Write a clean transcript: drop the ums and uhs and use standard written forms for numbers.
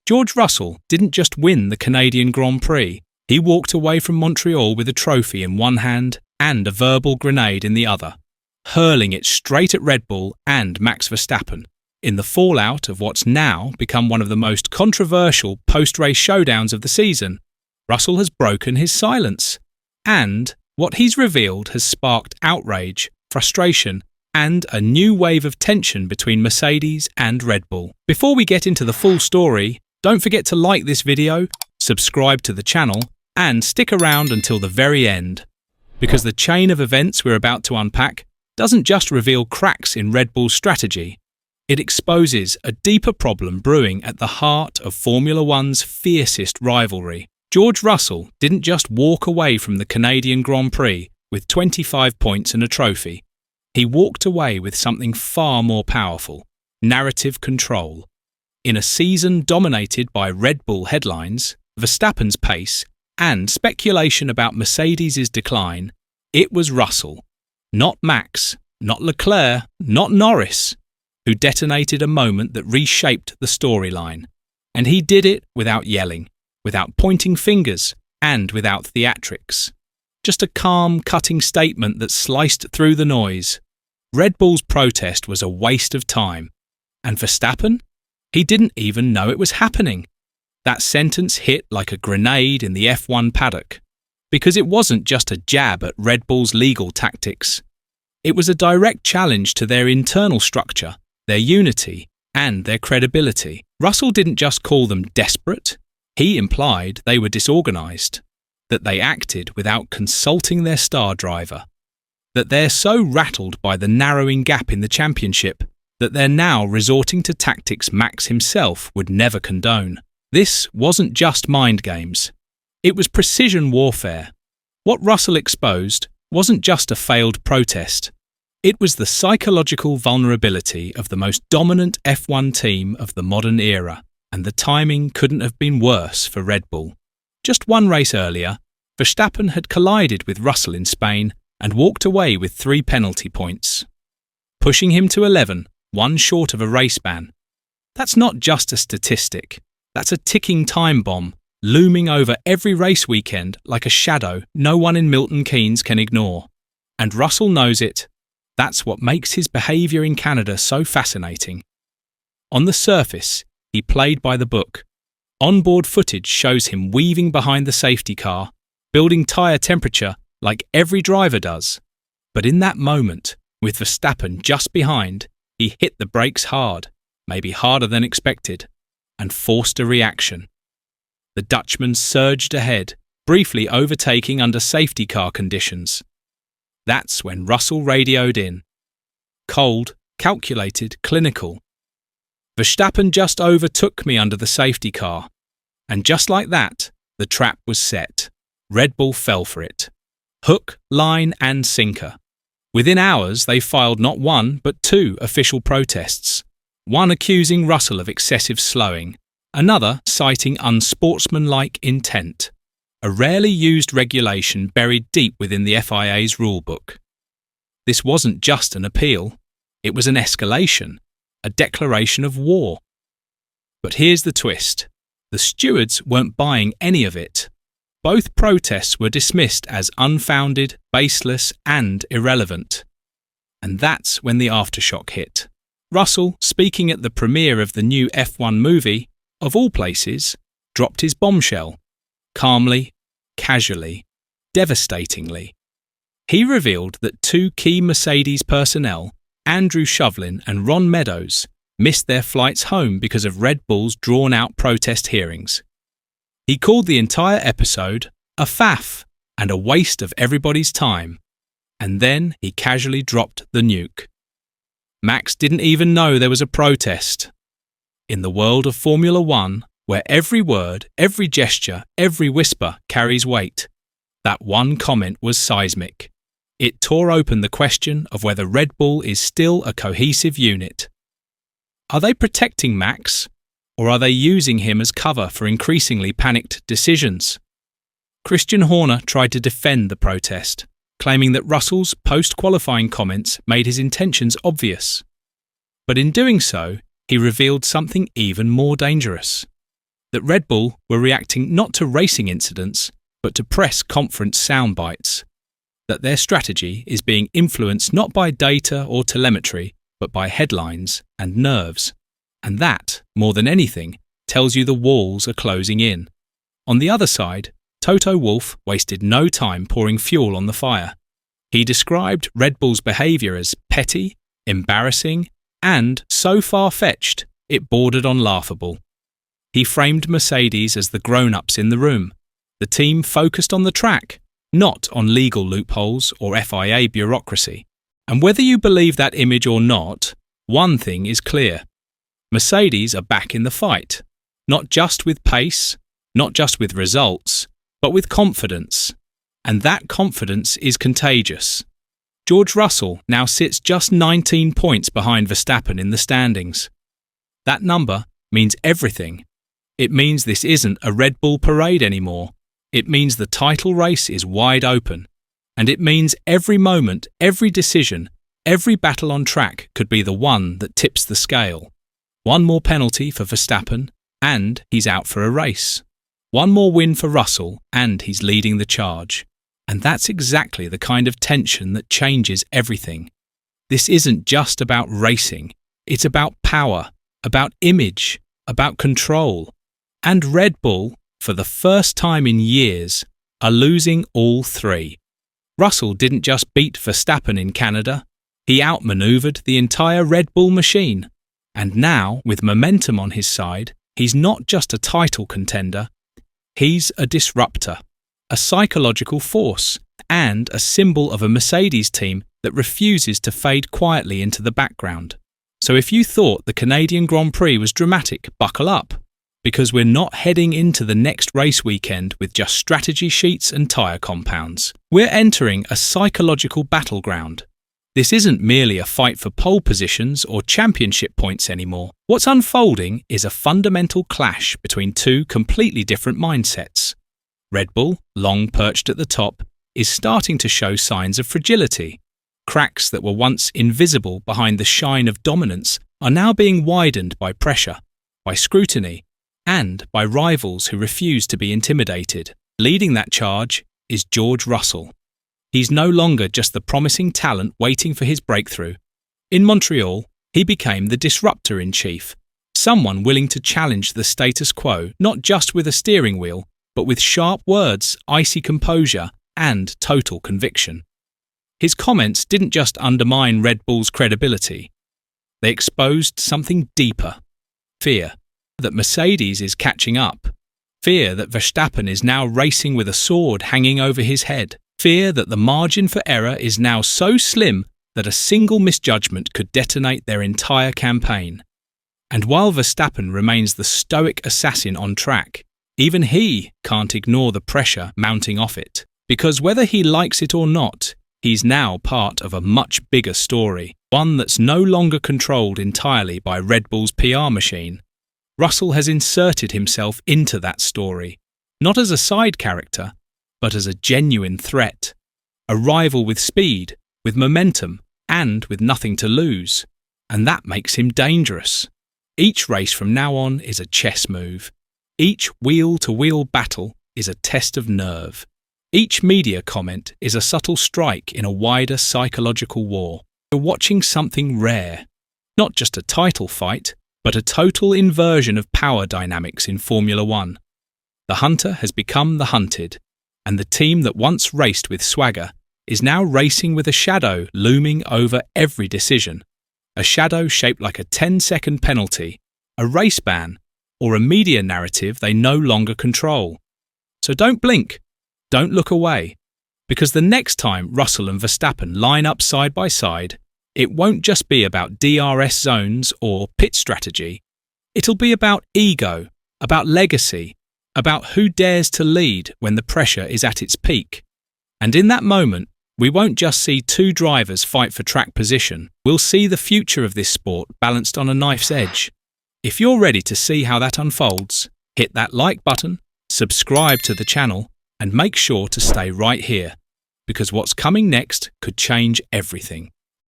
George Russell didn't just win the Canadian Grand Prix, he walked away from Montreal with a trophy in one hand and a verbal grenade in the other, hurling it straight at Red Bull and Max Verstappen. In the fallout of what's now become one of the most controversial post-race showdowns of the season, Russell has broken his silence. And what he's revealed has sparked outrage, frustration, and a new wave of tension between Mercedes and Red Bull. Before we get into the full story, don't forget to like this video, subscribe to the channel, and stick around until the very end. Because the chain of events we're about to unpack doesn't just reveal cracks in Red Bull's strategy, it exposes a deeper problem brewing at the heart of Formula One's fiercest rivalry. George Russell didn't just walk away from the Canadian Grand Prix with 25 points and a trophy. He walked away with something far more powerful: narrative control. In a season dominated by Red Bull headlines, Verstappen's pace, and speculation about Mercedes' decline, it was Russell, not Max, not Leclerc, not Norris, who detonated a moment that reshaped the storyline. And he did it without yelling, without pointing fingers, and without theatrics. Just a calm, cutting statement that sliced through the noise. Red Bull's protest was a waste of time. And Verstappen? He didn't even know it was happening. That sentence hit like a grenade in the F1 paddock. Because it wasn't just a jab at Red Bull's legal tactics. It was a direct challenge to their internal structure, their unity, and their credibility. Russell didn't just call them desperate. He implied they were disorganised, that they acted without consulting their star driver, that they're so rattled by the narrowing gap in the championship that they're now resorting to tactics Max himself would never condone. This wasn't just mind games. It was precision warfare. What Russell exposed wasn't just a failed protest. It was the psychological vulnerability of the most dominant F1 team of the modern era, and the timing couldn't have been worse for Red Bull. Just one race earlier, Verstappen had collided with Russell in Spain and walked away with 3 penalty points, pushing him to 11, one short of a race ban. That's not just a statistic. That's a ticking time bomb, looming over every race weekend like a shadow no one in Milton Keynes can ignore. And Russell knows it. That's what makes his behaviour in Canada so fascinating. On the surface, he played by the book. Onboard footage shows him weaving behind the safety car, building tyre temperature like every driver does. But in that moment, with Verstappen just behind, he hit the brakes hard, maybe harder than expected, and forced a reaction. The Dutchman surged ahead, briefly overtaking under safety car conditions. That's when Russell radioed in. Cold, calculated, clinical. Verstappen just overtook me under the safety car. And just like that, the trap was set. Red Bull fell for it. Hook, line and sinker. Within hours, they filed not one, but 2 official protests. One accusing Russell of excessive slowing, another citing unsportsmanlike intent. A rarely used regulation buried deep within the FIA's rulebook. This wasn't just an appeal, it was an escalation, a declaration of war. But here's the twist. The stewards weren't buying any of it. Both protests were dismissed as unfounded, baseless, and irrelevant. And that's when the aftershock hit. Russell, speaking at the premiere of the new F1 movie, of all places, dropped his bombshell. Calmly, casually, devastatingly. He revealed that 2 key Mercedes personnel, Andrew Shovlin and Ron Meadows, missed their flights home because of Red Bull's drawn-out protest hearings. He called the entire episode a faff and a waste of everybody's time. And then he casually dropped the nuke. Max didn't even know there was a protest. In the world of Formula One, where every word, every gesture, every whisper carries weight, that one comment was seismic. It tore open the question of whether Red Bull is still a cohesive unit. Are they protecting Max, or are they using him as cover for increasingly panicked decisions? Christian Horner tried to defend the protest, claiming that Russell's post-qualifying comments made his intentions obvious. But in doing so, he revealed something even more dangerous. that Red Bull were reacting not to racing incidents, but to press conference sound bites, that their strategy is being influenced not by data or telemetry, but by headlines and nerves. And that, more than anything, tells you the walls are closing in. On the other side, Toto Wolff wasted no time pouring fuel on the fire. He described Red Bull's behaviour as petty, embarrassing, and so far-fetched it bordered on laughable. He framed Mercedes as the grown-ups in the room, the team focused on the track, not on legal loopholes or FIA bureaucracy. And whether you believe that image or not, one thing is clear. Mercedes are back in the fight, not just with pace, not just with results, but with confidence. And that confidence is contagious. George Russell now sits just 19 points behind Verstappen in the standings. That number means everything. It means this isn't a Red Bull parade anymore. It means the title race is wide open. And it means every moment, every decision, every battle on track could be the one that tips the scale. One more penalty for Verstappen, and he's out for a race. One more win for Russell, and he's leading the charge. And that's exactly the kind of tension that changes everything. This isn't just about racing. It's about power, about image, about control. And Red Bull, for the first time in years, are losing all three. Russell didn't just beat Verstappen in Canada. He outmaneuvered the entire Red Bull machine. And now, with momentum on his side, he's not just a title contender. He's a disruptor, a psychological force, and a symbol of a Mercedes team that refuses to fade quietly into the background. So if you thought the Canadian Grand Prix was dramatic, buckle up, because we're not heading into the next race weekend with just strategy sheets and tyre compounds. We're entering a psychological battleground. This isn't merely a fight for pole positions or championship points anymore. What's unfolding is a fundamental clash between two completely different mindsets. Red Bull, long perched at the top, is starting to show signs of fragility. Cracks that were once invisible behind the shine of dominance are now being widened by pressure, by scrutiny, and by rivals who refuse to be intimidated. Leading that charge is George Russell. He's no longer just the promising talent waiting for his breakthrough. In Montreal, he became the disruptor-in-chief, someone willing to challenge the status quo, not just with a steering wheel, but with sharp words, icy composure, and total conviction. His comments didn't just undermine Red Bull's credibility. They exposed something deeper. Fear that Mercedes is catching up. Fear that Verstappen is now racing with a sword hanging over his head. Fear that the margin for error is now so slim that a single misjudgment could detonate their entire campaign. And while Verstappen remains the stoic assassin on track, even he can't ignore the pressure mounting off it. Because whether he likes it or not, he's now part of a much bigger story, one that's no longer controlled entirely by Red Bull's PR machine. Russell has inserted himself into that story, not as a side character, but as a genuine threat, a rival with speed, with momentum, and with nothing to lose. And that makes him dangerous. Each race from now on is a chess move. Each wheel-to-wheel battle is a test of nerve. Each media comment is a subtle strike in a wider psychological war. You're watching something rare, not just a title fight, but a total inversion of power dynamics in Formula One. The hunter has become the hunted, and the team that once raced with swagger is now racing with a shadow looming over every decision. A shadow shaped like a 10-second penalty, a race ban, or a media narrative they no longer control. So don't blink, don't look away, because the next time Russell and Verstappen line up side by side, it won't just be about DRS zones or pit strategy. It'll be about ego, about legacy, about who dares to lead when the pressure is at its peak. And in that moment, we won't just see two drivers fight for track position. We'll see the future of this sport balanced on a knife's edge. If you're ready to see how that unfolds, hit that like button, subscribe to the channel, and make sure to stay right here, because what's coming next could change everything.